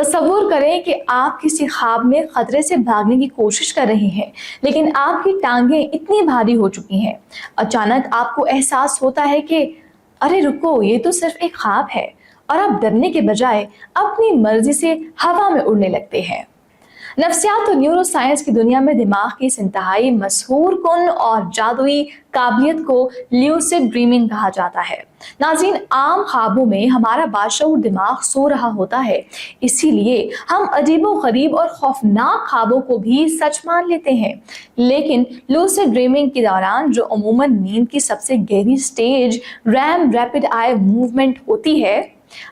تصور کریں کہ آپ کسی خواب میں خطرے سے بھاگنے کی کوشش کر رہے ہیں، لیکن آپ کی ٹانگیں اتنی بھاری ہو چکی ہیں۔ اچانک آپ کو احساس ہوتا ہے کہ ارے رکو، یہ تو صرف ایک خواب ہے، اور آپ ڈرنے کے بجائے اپنی مرضی سے ہوا میں اڑنے لگتے ہیں۔ نفسیات اور نیورو سائنس کی دنیا میں دماغ کی اس انتہائی مسحور کن اور جادوئی قابلیت کو لیوسڈ ڈریمنگ کہا جاتا ہے۔ ناظرین، عام خوابوں میں ہمارا باشعور دماغ سو رہا ہوتا ہے، اسی لیے ہم عجیب و غریب اور خوفناک خوابوں کو بھی سچ مان لیتے ہیں۔ لیکن لوسڈ ڈریمنگ کے دوران، جو عموماً نیند کی سب سے گہری stage REM rapid eye movement ہوتی ہے،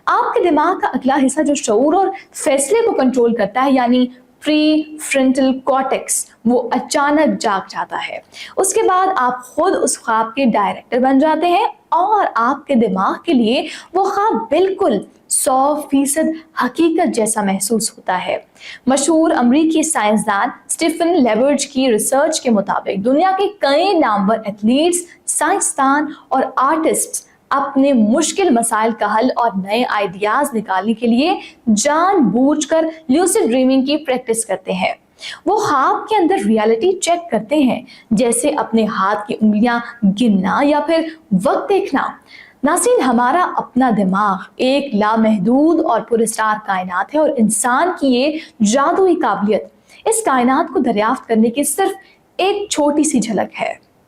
آپ کے دماغ کا اگلا حصہ جو شعور اور فیصلے کو کنٹرول کرتا ہے، یعنی پری فرنٹل کارٹیکس، وہ اچانک جاگ جاتا ہے۔ اس کے بعد آپ خود اس خواب کے ڈائریکٹر بن جاتے ہیں، اور آپ کے دماغ کے لیے وہ خواب بالکل 100% حقیقت جیسا محسوس ہوتا ہے۔ مشہور امریکی سائنسدان اسٹیفن لیبرج کی ریسرچ کے مطابق دنیا کے کئی نامور ایتھلیٹس، سائنسدان اور آرٹسٹ اپنے مشکل مسائل کا حل اور نئے آئیڈیاز نکالنے کے لیے جان بوجھ کر لیوسڈ ڈریمنگ کی پریکٹس کرتے ہیں۔ وہ خواب کے اندر ریالٹی چیک کرتے ہیں، جیسے اپنے ہاتھ کی انگلیاں گننا یا پھر وقت دیکھنا۔ ناظرین، ہمارا اپنا دماغ ایک لامحدود اور پراسرار کائنات ہے، اور انسان کی یہ جادوئی قابلیت اس کائنات کو دریافت کرنے کی صرف ایک چھوٹی سی جھلک ہے۔